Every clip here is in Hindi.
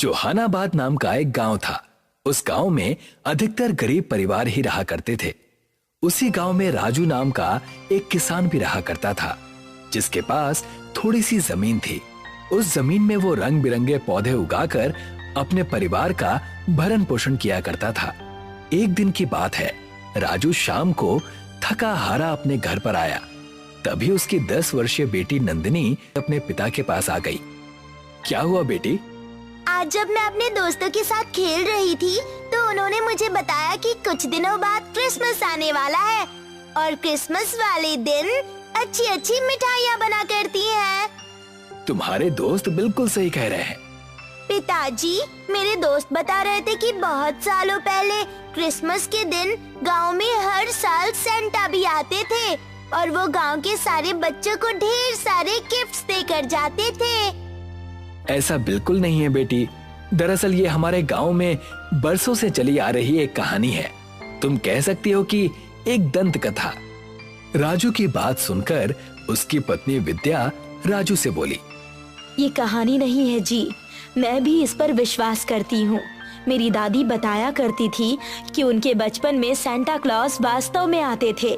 जोहानाबाद नाम का एक गांव था। उस गांव में अधिकतर गरीब परिवार ही रहा करते थे। उसी गांव में राजू नाम का एक किसान भी रहा करता था, जिसके पास थोड़ी सी जमीन थी। उस जमीन में वो रंग बिरंगे पौधे उगाकर अपने परिवार का भरण पोषण किया करता था। एक दिन की बात है, राजू शाम को थका हारा अपने घर पर आया। तभी उसकी 10 वर्षीय बेटी नंदिनी अपने पिता के पास आ गई। क्या हुआ बेटी? आज जब मैं अपने दोस्तों के साथ खेल रही थी तो उन्होंने मुझे बताया कि कुछ दिनों बाद क्रिसमस आने वाला है और क्रिसमस वाले दिन अच्छी अच्छी मिठाइयाँ बना करती हैं। तुम्हारे दोस्त बिल्कुल सही कह रहे हैं। पिताजी, मेरे दोस्त बता रहे थे कि बहुत सालों पहले क्रिसमस के दिन गांव में हर साल सेंटा भी आते थे और वो गांव के सारे बच्चों को ढेर सारे गिफ्ट्स देकर जाते थे। ऐसा बिल्कुल नहीं है बेटी। दरअसल ये हमारे गांव में बरसों से चली आ रही एक कहानी है। तुम कह सकती हो कि एक दंत कथा। राजू की बात सुनकर उसकी पत्नी विद्या राजू से बोली, ये कहानी नहीं है जी, मैं भी इस पर विश्वास करती हूँ। मेरी दादी बताया करती थी कि उनके बचपन में सांता क्लॉज वास्तव में आते थे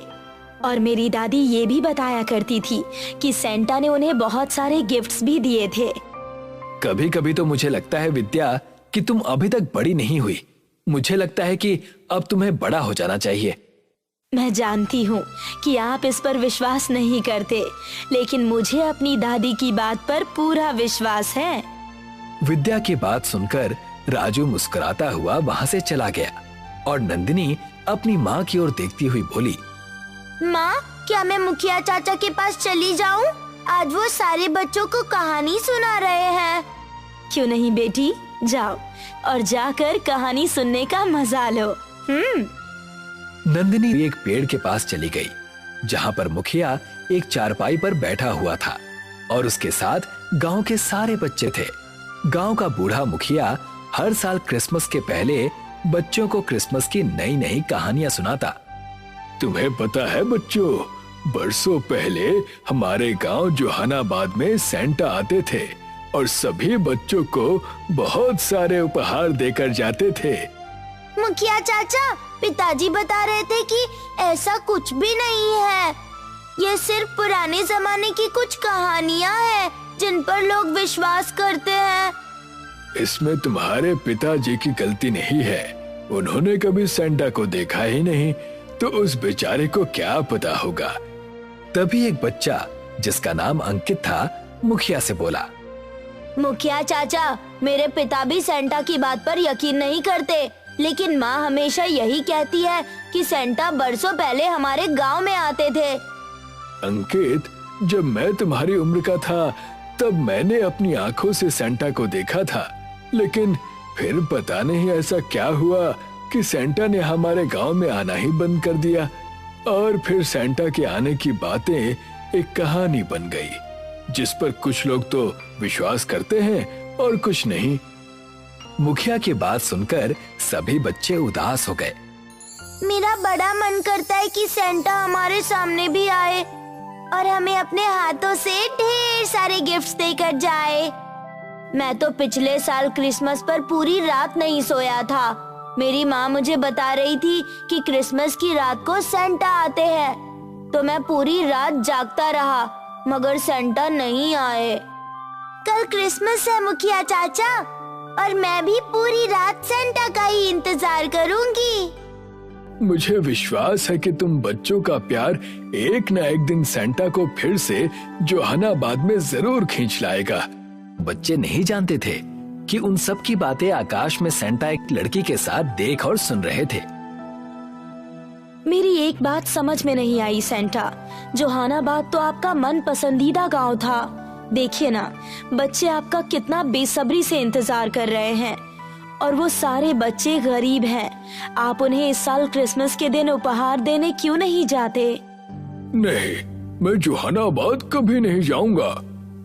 और मेरी दादी ये भी बताया करती थी कि सांता ने उन्हें बहुत सारे गिफ्ट्स भी दिए थे। कभी कभी तो मुझे लगता है विद्या कि तुम अभी तक बड़ी नहीं हुई। मुझे लगता है कि अब तुम्हें बड़ा हो जाना चाहिए। मैं जानती हूँ कि आप इस पर विश्वास नहीं करते, लेकिन मुझे अपनी दादी की बात पर पूरा विश्वास है। विद्या की बात सुनकर राजू मुस्कुराता हुआ वहाँ से चला गया और नंदिनी अपनी माँ की ओर देखती हुई बोली, माँ, क्या मैं मुखिया चाचा के पास चली जाऊँ? आज वो सारे बच्चों को कहानी सुना रहे हैं। क्यों नहीं बेटी, जाओ और जाकर कहानी सुनने का मजा लो। नंदिनी एक पेड़ के पास चली गई, जहाँ पर मुखिया एक चारपाई पर बैठा हुआ था और उसके साथ गांव के सारे बच्चे थे। गांव का बूढ़ा मुखिया हर साल क्रिसमस के पहले बच्चों को क्रिसमस की नई नई कहानियां सुनाता। तुम्हें पता है बच्चों, बरसों पहले हमारे गांव जोहानाबाद में सेंटा आते थे और सभी बच्चों को बहुत सारे उपहार देकर जाते थे। मुखिया चाचा, पिताजी बता रहे थे कि ऐसा कुछ भी नहीं है। ये सिर्फ पुराने जमाने की कुछ कहानियां हैं जिन पर लोग विश्वास करते हैं। इसमें तुम्हारे पिताजी की गलती नहीं है। उन्होंने कभी सेंटा को देखा ही नहीं, तो उस बेचारे को क्या पता होगा। तभी एक बच्चा जिसका नाम अंकित था मुखिया से बोला, मुखिया चाचा, मेरे पिता भी सेंटा की बात पर यकीन नहीं करते, लेकिन माँ हमेशा यही कहती है कि सेंटा बरसों पहले हमारे गांव में आते थे। अंकित, जब मैं तुम्हारी उम्र का था तब मैंने अपनी आंखों से सेंटा को देखा था, लेकिन फिर पता नहीं ऐसा क्या हुआ कि सेंटा ने हमारे गांव में आना ही बंद कर दिया और फिर सेंटा के आने की बातें एक कहानी बन गई, जिस पर कुछ लोग तो विश्वास करते हैं और कुछ नहीं। मुखिया की बात सुनकर सभी बच्चे उदास हो गए। मेरा बड़ा मन करता है कि सेंटा हमारे सामने भी आए और हमें अपने हाथों से ढेर सारे गिफ्ट्स देकर जाए। मैं तो पिछले साल क्रिसमस पर पूरी रात नहीं सोया था। मेरी माँ मुझे बता रही थी कि क्रिसमस की रात को सेंटा आते हैं, तो मैं पूरी रात जागता रहा, मगर सेंटा नहीं आए। कल क्रिसमस है मुखिया चाचा, और मैं भी पूरी रात सेंटा का ही इंतजार करूंगी। मुझे विश्वास है कि तुम बच्चों का प्यार एक न एक दिन सेंटा को फिर से जोहानाबाद में जरूर खींच लाएगा। बच्चे नहीं जानते थे कि उन सब की बातें आकाश में सेंटा एक लड़की के साथ देख और सुन रहे थे। मेरी एक बात समझ में नहीं आई सेंटा, जोहानाबाद तो आपका मन पसंदीदा गांव था। देखिए ना, बच्चे आपका कितना बेसब्री से इंतजार कर रहे हैं और वो सारे बच्चे गरीब हैं। आप उन्हें इस साल क्रिसमस के दिन उपहार देने क्यों नहीं जाते? नहीं, मैं जोहानाबाद कभी नहीं जाऊंगा।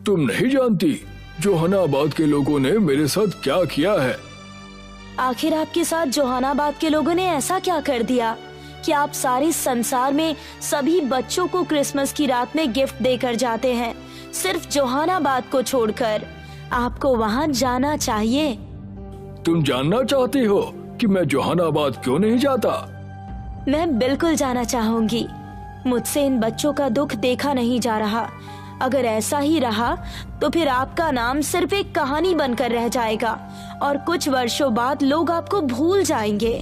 तुम नहीं जानती जोहानाबाद के लोगों ने मेरे साथ क्या किया है। आखिर आपके साथ जोहानाबाद के लोगों ने ऐसा क्या कर दिया कि आप सारे संसार में सभी बच्चों को क्रिसमस की रात में गिफ्ट देकर जाते हैं, सिर्फ जोहानाबाद को छोड़कर? आपको वहाँ जाना चाहिए। तुम जानना चाहती हो कि मैं जोहानाबाद क्यों नहीं जाता? मैं बिल्कुल जाना चाहूंगी। मुझसे इन बच्चों का दुख देखा नहीं जा रहा। अगर ऐसा ही रहा तो फिर आपका नाम सिर्फ एक कहानी बनकर रह जाएगा और कुछ वर्षों बाद लोग आपको भूल जाएंगे।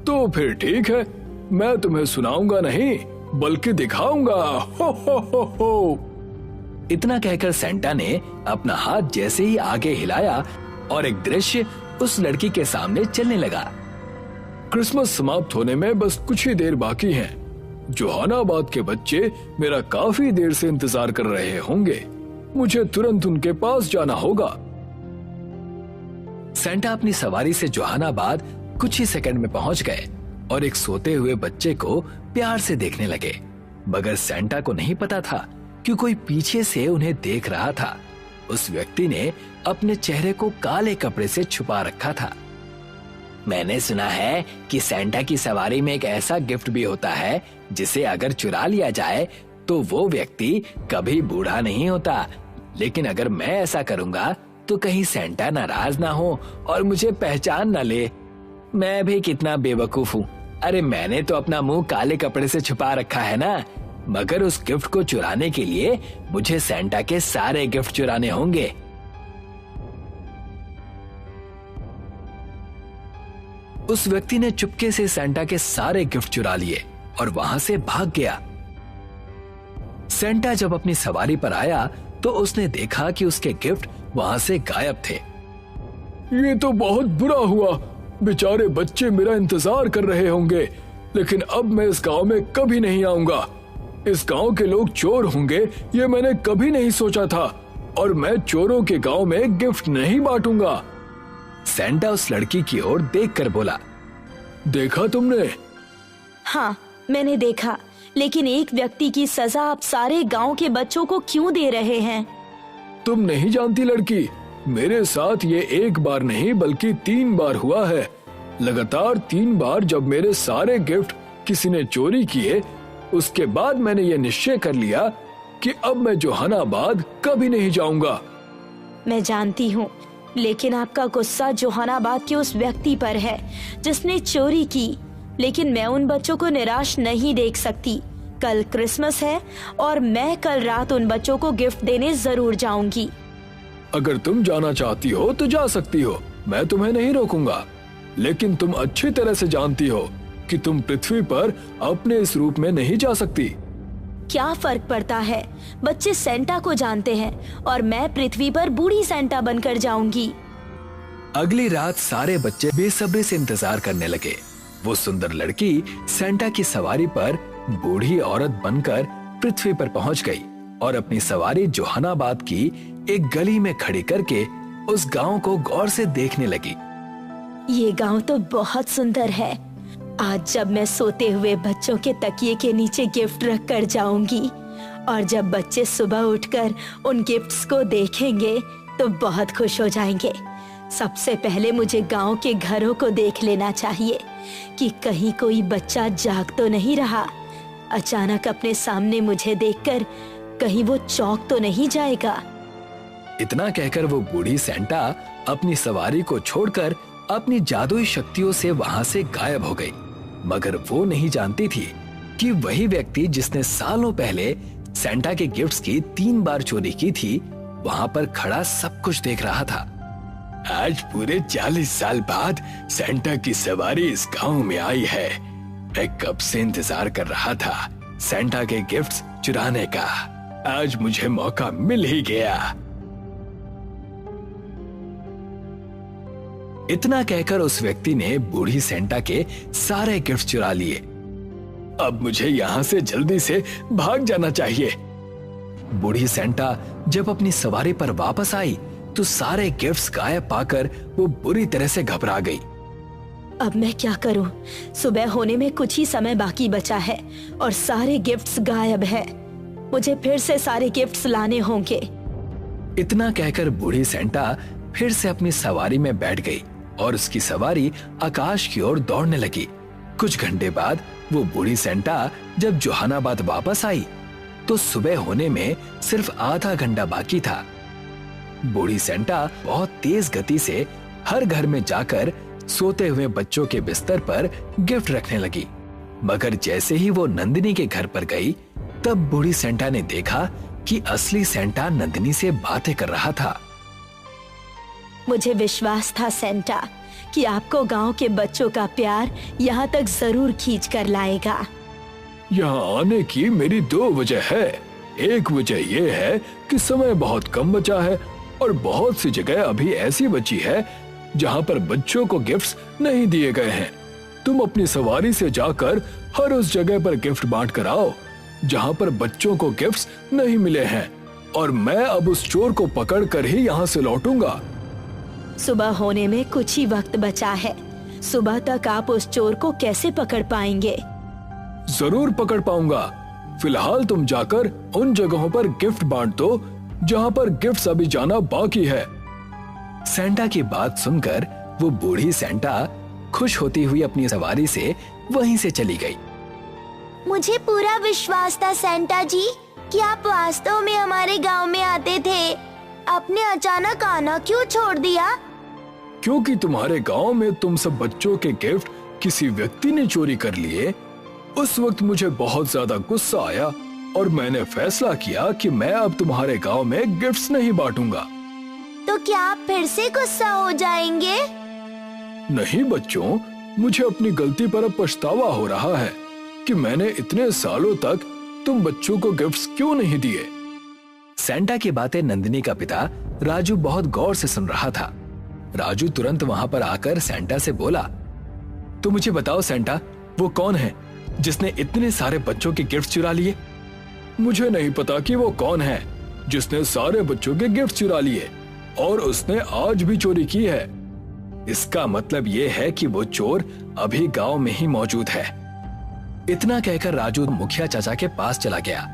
तो फिर ठीक है, मैं तुम्हें सुनाऊंगा नहीं बल्कि दिखाऊंगा। हो हो हो हो। इतना कहकर सेंटा ने अपना हाथ जैसे ही आगे हिलाया और एक दृश्य उस लड़की के सामने चलने लगा। क्रिसमस समाप्त होने में बस कुछ ही देर बाकी है। जोहानाबाद के बच्चे मेरा काफी देर से इंतजार कर रहे होंगे। मुझे तुरंत उनके पास जाना होगा। सेंटा अपनी सवारी से जोहानाबाद कुछ ही सेकंड में पहुंच गए और एक सोते हुए बच्चे को प्यार से देखने लगे। मगर सेंटा को नहीं पता था कि कोई पीछे से उन्हें देख रहा था। उस व्यक्ति ने अपने चेहरे को काले कपड़े से छुपा रखा था। मैंने सुना है कि सेंटा की सवारी में एक ऐसा गिफ्ट भी होता है जिसे अगर चुरा लिया जाए तो वो व्यक्ति कभी बूढ़ा नहीं होता। लेकिन अगर मैं ऐसा करूंगा तो कहीं सेंटा नाराज ना हो और मुझे पहचान ना ले। मैं भी कितना बेवकूफ हूँ। अरे मैंने तो अपना मुंह काले कपड़े से छुपा रखा है ना। मगर उस गिफ्ट को चुराने के लिए मुझे सेंटा के सारे गिफ्ट चुराने होंगे। उस व्यक्ति ने चुपके से सेंटा के सारे गिफ्ट चुरा लिए और वहां से भाग गया। सेंटा जब अपनी सवारी पर आया तो उसने देखा कि उसके गिफ्ट वहां से गायब थे। ये तो बहुत बुरा हुआ। बेचारे बच्चे मेरा इंतजार कर रहे होंगे। लेकिन अब मैं इस गांव में कभी नहीं आऊंगा। इस गांव के लोग चोर होंगे ये मैंने कभी नहीं सोचा था। और मैं चोरों के गांव में गिफ्ट नहीं बांटूंगा। सेंटा उस लड़की की ओर देखकर बोला, देखा तुमने? हाँ, मैंने देखा। लेकिन एक व्यक्ति की सजा आप सारे गांव के बच्चों को क्यों दे रहे हैं? तुम नहीं जानती लड़की, मेरे साथ ये एक बार नहीं बल्कि 3 बार हुआ है। लगातार 3 बार जब मेरे सारे गिफ्ट किसी ने चोरी किए, उसके बाद मैंने ये निश्चय कर लिया कि अब मैं जोहानाबाद कभी नहीं जाऊंगा। मैं जानती हूँ, लेकिन आपका गुस्सा जोहानाबाद के उस व्यक्ति पर है जिसने चोरी की। लेकिन मैं उन बच्चों को निराश नहीं देख सकती। कल क्रिसमस है और मैं कल रात उन बच्चों को गिफ्ट देने जरूर जाऊंगी। अगर तुम जाना चाहती हो तो जा सकती हो, मैं तुम्हें नहीं रोकूंगा। लेकिन तुम अच्छी तरह से जानती हो कि तुम पृथ्वी पर अपने इस रूप में नहीं जा सकती। क्या फर्क पड़ता है? बच्चे सेंटा को जानते हैं और मैं पृथ्वी पर बूढ़ी सेंटा बनकर जाऊंगी। अगली रात सारे बच्चे बेसब्री से इंतजार करने लगे। वो सुंदर लड़की सेंटा की सवारी पर बूढ़ी औरत बनकर पृथ्वी पर पहुंच गई और अपनी सवारी जोहानाबाद की एक गली में खड़ी करके उस गांव को गौर से देखने लगी। ये गांव तो बहुत सुंदर है। आज जब मैं सोते हुए बच्चों के तकिए के नीचे गिफ्ट रख कर जाऊंगी और जब बच्चे सुबह उठकर उन गिफ्ट्स को देखेंगे तो बहुत खुश हो जाएंगे। सबसे पहले मुझे गांव के घरों को देख लेना चाहिए कि कहीं कोई बच्चा जाग तो नहीं रहा। अचानक अपने सामने मुझे देखकर कहीं वो चौंक तो नहीं जाएगा। इतना कहकर वो बूढ़ी सेंटा अपनी सवारी को छोड़कर अपनी जादुई शक्तियों से वहां से गायब हो गई। मगर वो नहीं जानती थी कि वही व्यक्ति जिसने सालों पहले सेंटा के गिफ्ट्स की 3 बार चोरी की थी, वहां पर खड़ा सब कुछ देख रहा था। आज पूरे 40 साल बाद सेंटा की सवारी इस गांव में आई है। मैं कब से इंतजार कर रहा था सेंटा के गिफ्ट्स चुराने का। आज मुझे मौका मिल ही गया। इतना कहकर उस व्यक्ति ने बूढ़ी सेंटा के सारे गिफ्ट चुरा लिए। अब मुझे यहाँ से जल्दी से भाग जाना चाहिए। बूढ़ी सेंटा जब अपनी सवारी पर वापस आई तो सारे गिफ्ट्स गायब पाकर वो बुरी तरह से घबरा गई। अब मैं क्या करूं? सुबह होने में कुछ ही समय बाकी बचा है और सारे गिफ्ट्स गायब हैं। मुझे फिर से सारे गिफ्ट्स लाने होंगे। इतना कहकर बूढ़ी सेंटा फिर से अपनी सवारी में बैठ गई और उसकी सवारी आकाश की ओर दौड़ने लगी। कुछ घंटे बाद वो बूढ़ी सेंटा जब जोहानाबाद वापस आई तो सुबह होने में सिर्फ आधा घंटा बाकी था। बूढ़ी सेंटा बहुत तेज गति से हर घर में जाकर सोते हुए बच्चों के बिस्तर पर गिफ्ट रखने लगी। मगर जैसे ही वो नंदिनी के घर पर गई, तब बूढ़ी सेंटा ने देखा कि असली सेंटा नंदिनी से बातें कर रहा था। मुझे विश्वास था सेंटा कि आपको गांव के बच्चों का प्यार यहाँ तक जरूर खींच कर लाएगा। यहाँ आने की मेरी 2 वजह है। एक वजह यह है कि समय बहुत कम बचा है और बहुत सी जगह अभी ऐसी बची है जहाँ पर बच्चों को गिफ्ट्स नहीं दिए गए हैं। तुम अपनी सवारी से जाकर हर उस जगह पर गिफ्ट बांट कर आओ जहाँ पर बच्चों को गिफ्ट्स नहीं मिले हैं, और मैं अब उस चोर को पकड़ कर ही यहाँ से लौटूंगा। सुबह होने में कुछ ही वक्त बचा है। सुबह तक आप उस चोर को कैसे पकड़ पाएंगे? जरूर पकड़ पाऊंगा। फिलहाल तुम जाकर उन जगहों पर गिफ्ट बांट दो जहाँ पर गिफ्ट्स अभी जाना बाकी है। सेंटा की बात सुनकर वो बूढ़ी सेंटा खुश होती हुई अपनी सवारी से वहीं से चली गई। मुझे पूरा विश्वास था सेंटा जी कि आप वास्तव में हमारे गांव में आते थे। आपने अचानक आना क्यों छोड़ दिया? क्योंकि तुम्हारे गांव में तुम सब बच्चों के गिफ्ट किसी व्यक्ति ने चोरी कर लिए। उस वक्त मुझे बहुत ज्यादा गुस्सा आया और मैंने फैसला किया कि मैं अब तुम्हारे गांव में गिफ्ट्स नहीं बांटूंगा। तो क्या आप फिर से गुस्सा हो जाएंगे? नहीं बच्चों, मुझे अपनी गलती पर अब पछतावा हो रहा है कि मैंने इतने सालों तक तुम बच्चों को गिफ्ट्स क्यों नहीं दिए। सेंटा की बातें नंदिनी का पिता राजू बहुत गौर से सुन रहा था। राजू तुरंत वहां पर आकर सेंटा से बोला, तो मुझे बताओ सेंटा, वो कौन है जिसने इतने सारे बच्चों के गिफ्ट चुरा लिए? मुझे नहीं पता कि वो कौन है जिसने सारे बच्चों के गिफ्ट चुरा लिए और उसने आज भी चोरी की है। इसका मतलब ये है कि वो चोर अभी गांव में ही मौजूद है। इतना कहकर राजू मुखिया चाचा के पास चला गया।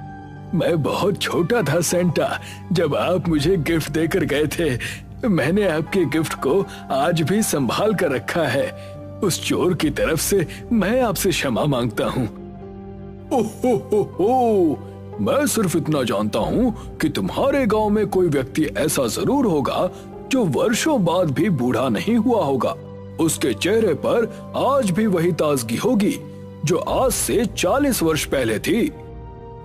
मैं बहुत छोटा था सेंटा जब आप मुझे गिफ्ट देकर गए थे। मैंने आपके गिफ्ट को आज भी संभाल कर रखा है। उस चोर की तरफ से मैं आपसे क्षमा मांगता हूँ। ओहो, मैं सिर्फ इतना जानता हूँ कि तुम्हारे गांव में कोई व्यक्ति ऐसा जरूर होगा जो वर्षों बाद भी बूढ़ा नहीं हुआ होगा। उसके चेहरे पर आज भी वही ताजगी होगी जो आज से 40 वर्ष पहले थी।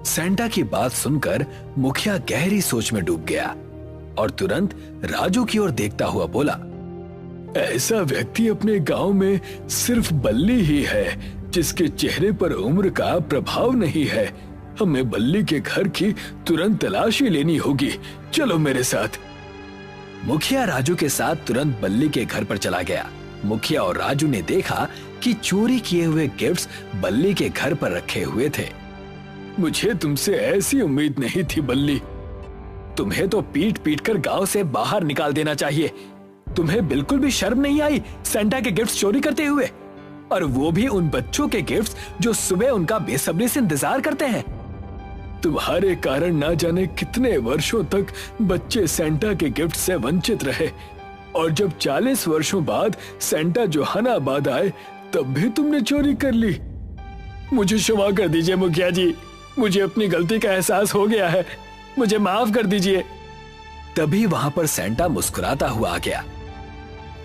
सेंटा की बात सुनकर मुखिया गहरी सोच में डूब गया और तुरंत राजू की ओर देखता हुआ बोला, ऐसा व्यक्ति अपने गांव में सिर्फ बल्ली ही है जिसके चेहरे पर उम्र का प्रभाव नहीं है। हमें बल्ली के घर की तुरंत तलाशी लेनी होगी। चलो मेरे साथ। मुखिया राजू के साथ तुरंत बल्ली के घर पर चला गया। मुखिया और राजू ने देखा कि चोरी किए हुए गिफ्ट्स बल्ली के घर पर रखे हुए थे। मुझे तुमसे ऐसी उम्मीद नहीं थी बल्ली। तुम्हें तो पीट पीट कर गांव से बाहर निकाल देना चाहिए। तुम्हें बिल्कुल भी शर्म नहीं आई सेंटा के गिफ्ट्स चोरी करते हुए, और वो भी उन बच्चों के गिफ्ट्स जो सुबह उनका बेसब्री से इंतजार करते हैं। तुम्हारे कारण ना जाने कितने वर्षों तक बच्चे सेंटा के गिफ्ट से वंचित रहे, और जब 40 वर्षों बाद सेंटा जोहानाबाद आए तब भी तुमने चोरी कर ली। मुझे क्षमा कर दीजिए मुखिया जी, मुझे अपनी गलती का एहसास हो गया है, मुझे माफ कर दीजिए। तभी वहां पर सेंटा मुस्कुराता हुआ आ गया।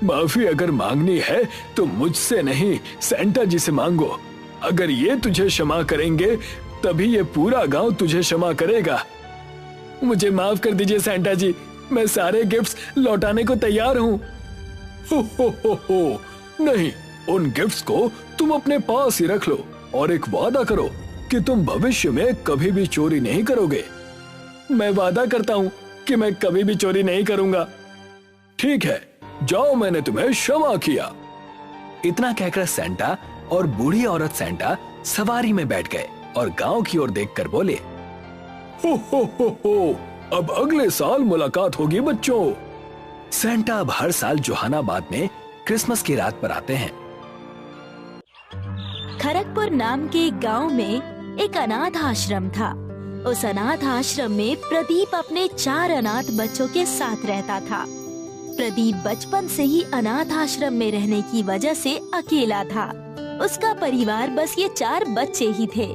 माफी अगर मांगनी है तो मुझसे नहीं, सेंटा जी से मांगो। अगर ये तुझे क्षमा करेंगे तभी ये पूरा गांव तुझे क्षमा करेगा। मुझे माफ कर दीजिए सेंटा जी, मैं सारे गिफ्ट्स लौटाने को तैयार हूँ। हो, नहीं, उन गिफ्ट्स को तुम अपने पास ही रख लो और एक वादा करो कि तुम भविष्य में कभी भी चोरी नहीं करोगे। मैं वादा करता हूँ कि मैं कभी भी चोरी नहीं करूंगा। ठीक है, जाओ, मैंने तुम्हें क्षमा किया। इतना कहकर सेंटा और बूढ़ी औरत सेंटा सवारी में बैठ गए और गांव की ओर देखकर बोले, हो, अब अगले साल मुलाकात होगी बच्चों। सेंटा अब हर साल जोहानाबाद में क्रिसमस की रात पर आते हैं। खरगपुर नाम के एक गांव में एक अनाथ आश्रम था। उस अनाथ आश्रम में प्रदीप अपने 4 अनाथ बच्चों के साथ रहता था। प्रदीप बचपन से ही अनाथ आश्रम में रहने की वजह से अकेला था। उसका परिवार बस ये 4 बच्चे ही थे।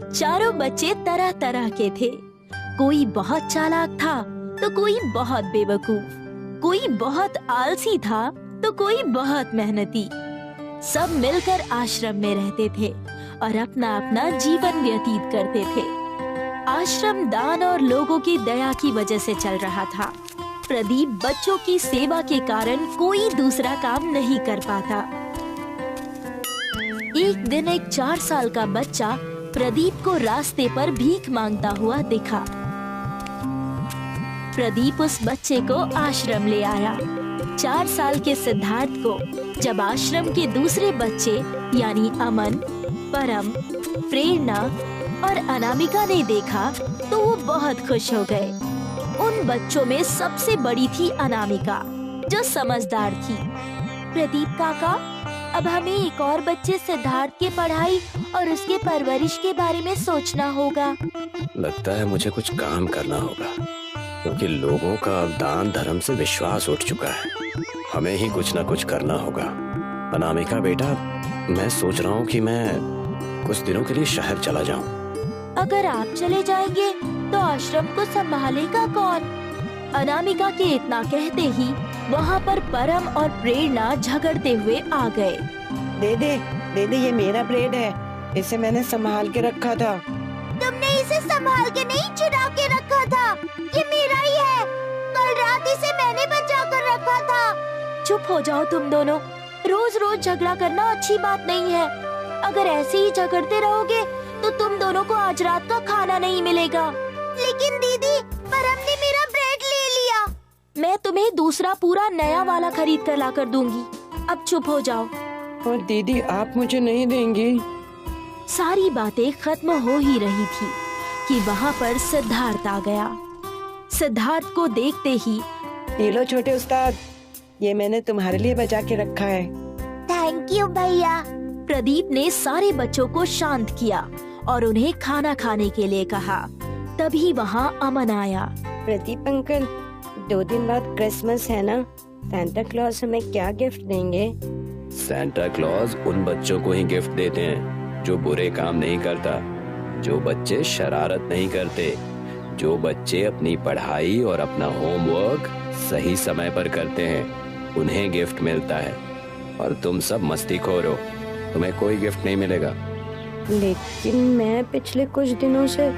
चारों बच्चे तरह तरह के थे। कोई बहुत चालाक था तो कोई बहुत बेवकूफ, कोई बहुत आलसी था तो कोई बहुत मेहनती। सब मिलकर आश्रम में रहते थे और अपना अपना जीवन व्यतीत करते थे। आश्रम दान और लोगों की दया की वजह से चल रहा था। प्रदीप बच्चों की सेवा के कारण कोई दूसरा काम नहीं कर पाता। एक दिन एक 4 साल का बच्चा प्रदीप को रास्ते पर भीख मांगता हुआ दिखा। प्रदीप उस बच्चे को आश्रम ले आया। 4 साल के सिद्धार्थ को जब आश्रम के दूसरे बच्चे यानी अमन, परम, प्रेरणा और अनामिका ने देखा तो वो बहुत खुश हो गए। उन बच्चों में सबसे बड़ी थी अनामिका, जो समझदार थी। प्रदीप काका, अब हमें एक और बच्चे सिद्धार्थ के पढ़ाई और उसके परवरिश के बारे में सोचना होगा। लगता है मुझे कुछ काम करना होगा, क्योंकि लोगों का अब दान धर्म से विश्वास उठ चुका है। हमें ही कुछ न कुछ करना होगा। अनामिका बेटा, मैं सोच रहा हूँ कि मैं कुछ दिनों के लिए शहर चला जाऊँ। अगर आप चले जाएंगे तो आश्रम को संभालेगा कौन? अनामिका के इतना कहते ही वहाँ पर परम और प्रेरणा झगड़ते हुए आ गए। दे दे, ये मेरा ब्रेड है, इसे मैंने संभाल के रखा था। तुमने इसे संभाल के नहीं, चुरा के रखा था। ये मेरा ही है, कल रात इसे मैंने बचा कर रखा था। चुप हो जाओ तुम दोनों, रोज रोज झगड़ा करना अच्छी बात नहीं है। अगर ऐसे ही झगड़ते रहोगे तो तुम दोनों को आज रात का खाना नहीं मिलेगा। लेकिन दीदी, परम ने मेरा ब्रेड ले लिया। मैं तुम्हें दूसरा पूरा नया वाला खरीद कर लाकर दूंगी। अब चुप हो जाओ। और दीदी, आप मुझे नहीं देंगी? सारी बातें खत्म हो ही रही थी कि वहाँ पर सिद्धार्थ आ गया। सिद्धार्थ को देखते ही, ये लो छोटे उस्ताद, ये मैंने तुम्हारे लिए बचा के रखा है। थैंक यू भैया। प्रदीप ने सारे बच्चों को शांत किया और उन्हें खाना खाने के लिए कहा। तभी वहाँ अमन आया। प्रदीप अंकल, 2 दिन बाद क्रिसमस है ना, सैंटा क्लॉज हमें क्या गिफ्ट देंगे? सैंटा क्लॉज उन बच्चों को ही गिफ्ट देते हैं जो बुरे काम नहीं करता, जो बच्चे शरारत नहीं करते, जो बच्चे अपनी पढ़ाई और अपना होमवर्क सही समय पर करते हैं, उन्हें गिफ्ट मिलता है। और तुम सब मस्तीखोर हो, तुम्हें कोई गिफ्ट नहीं मिलेगा। लेकिन मैं पिछले कुछ दिनों से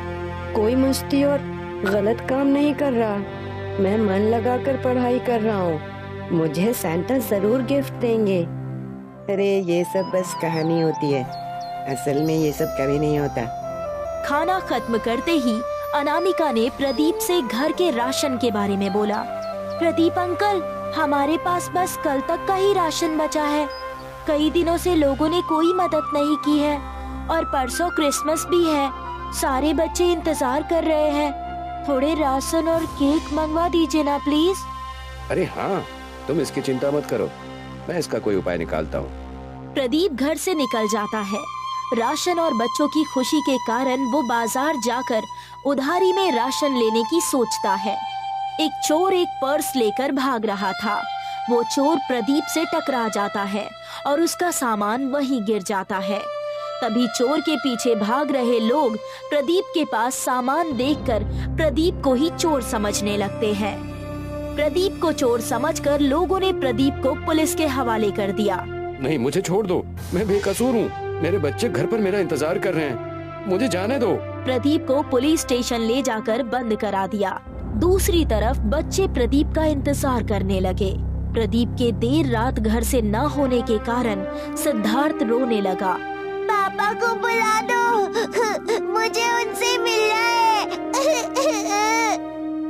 कोई मस्ती और गलत काम नहीं कर रहा। मैं मन लगाकर पढ़ाई कर रहा हूँ। मुझे सैंटा जरूर गिफ्ट देंगे। अरे ये सब बस कहानी होती है, असल में ये सब कभी नहीं होता। खाना खत्म करते ही अनामिका ने प्रदीप से घर के राशन के बारे में बोला। प्रदीप अंकल, हमारे पास बस कल तक का ही राशन बचा है। कई दिनों से लोगों ने कोई मदद नहीं की है और परसों क्रिसमस भी है। सारे बच्चे इंतजार कर रहे हैं। थोड़े राशन और केक मंगवा दीजिए ना प्लीज। अरे हाँ, तुम इसकी चिंता मत करो, मैं इसका कोई उपाय निकालता हूँ। प्रदीप घर से निकल जाता है। राशन और बच्चों की खुशी के कारण वो बाजार जाकर उधारी में राशन लेने की सोचता है। एक चोर एक पर्स लेकर भाग रहा था। वो चोर प्रदीप से टकरा जाता है और उसका सामान वहीं गिर जाता है। तभी चोर के पीछे भाग रहे लोग प्रदीप के पास सामान देखकर प्रदीप को ही चोर समझने लगते हैं। प्रदीप को चोर समझकर लोगों ने प्रदीप को पुलिस के हवाले कर दिया। नहीं, मुझे छोड़ दो, मैं बेकसूर हूँ। मेरे बच्चे घर पर मेरा इंतजार कर रहे हैं, मुझे जाने दो। प्रदीप को पुलिस स्टेशन ले जाकर बंद करा दिया। दूसरी तरफ बच्चे प्रदीप का इंतजार करने लगे। प्रदीप के देर रात घर से न होने के कारण सिद्धार्थ रोने लगा। पापा को बुला दो, मुझे उनसे मिलना है।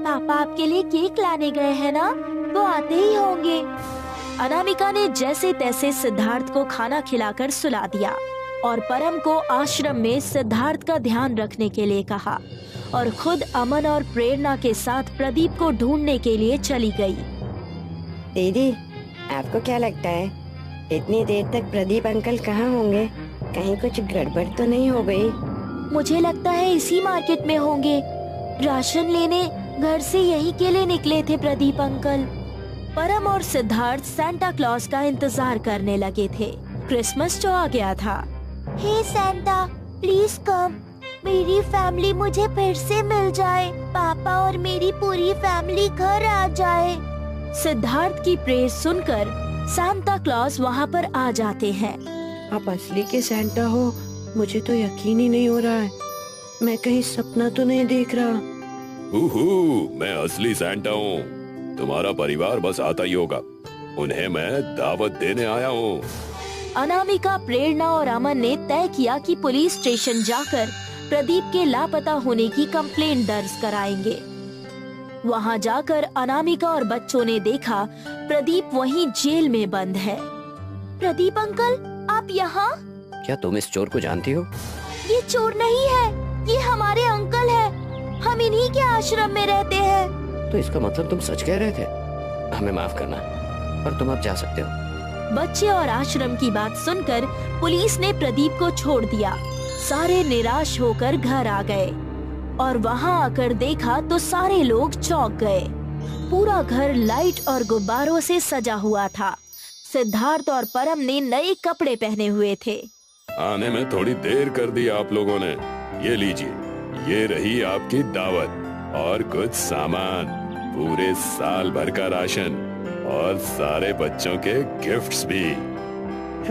पापा आपके लिए केक लाने गए हैं ना, वो आते ही होंगे। अनामिका ने जैसे तैसे सिद्धार्थ को खाना खिलाकर सुला दिया और परम को आश्रम में सिद्धार्थ का ध्यान रखने के लिए कहा और खुद अमन और प्रेरणा के साथ प्रदीप को ढूंढने के लिए चली गई। दीदी, आपको क्या लगता है इतनी देर तक प्रदीप अंकल कहाँ होंगे? कहीं कुछ गड़बड़ तो नहीं हो गई? मुझे लगता है इसी मार्केट में होंगे। राशन लेने घर से यही के लिए निकले थे प्रदीप अंकल। परम और सिद्धार्थ सैंटा क्लॉज का इंतजार करने लगे थे। क्रिसमस जो आ गया था। हे सैंटा, प्लीज कम, मेरी फैमिली मुझे फिर से मिल जाए। पापा और मेरी पूरी फैमिली घर आ जाए। सिद्धार्थ की प्रेयर सुनकर सांता क्लॉज वहाँ पर आ जाते हैं। आप असली के सेंटा हो, मुझे तो यकीन ही नहीं हो रहा है। मैं कहीं सपना तो नहीं देख रहा। मैं असली सैंटा हूँ। तुम्हारा परिवार बस आता ही होगा। उन्हें मैं दावत देने आया हूँ। अनामिका, प्रेरणा और अमन ने तय किया कि पुलिस स्टेशन जाकर प्रदीप के लापता होने की कंप्लेंट दर्ज कराएंगे। वहां जाकर अनामिका और बच्चों ने देखा प्रदीप वहीं जेल में बंद है। प्रदीप अंकल, आप यहाँ? क्या तुम इस चोर को जानती हो? ये चोर नहीं है, ये हमारे अंकल है। हम इन्हीं के आश्रम में रहते हैं। तो इसका मतलब तुम सच कह रहे थे। हमें माफ करना, और तुम अब जा सकते हो। बच्चे और आश्रम की बात सुनकर पुलिस ने प्रदीप को छोड़ दिया। सारे निराश होकर घर आ गए और वहां आकर देखा तो सारे लोग चौंक गए। पूरा घर लाइट और गुब्बारों से सजा हुआ था। सिद्धार्थ और परम ने नए कपड़े पहने हुए थे। आने में थोड़ी देर कर दी आप लोगों ने। ये लीजिए, ये रही आपकी दावत और कुछ सामान, पूरे साल भर का राशन और सारे बच्चों के गिफ्ट्स भी।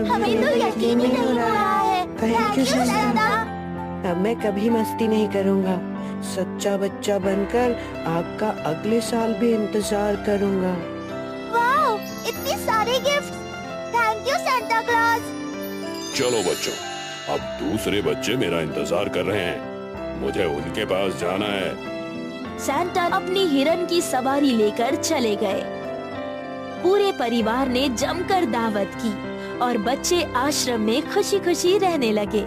हमें तो यकीन ही नहीं हो रहा है। Thank you Santa. सैंटा। अब मैं कभी मस्ती नहीं करूँगा। सच्चा बच्चा बनकर आपका अगले साल भी इंतजार करूँगा। वाओ, इतने सारे gift. Thank you Santa clause. चलो बच्चों, अब दूसरे बच्चे मेरा इंतजार कर रहे हैं। मुझे उनके पास जाना है। सैंटा अपनी हिरन की सवारी लेकर चले गए। पूरे परिवार ने जमकर दावत की और बच्चे आश्रम में खुशी खुशी रहने लगे।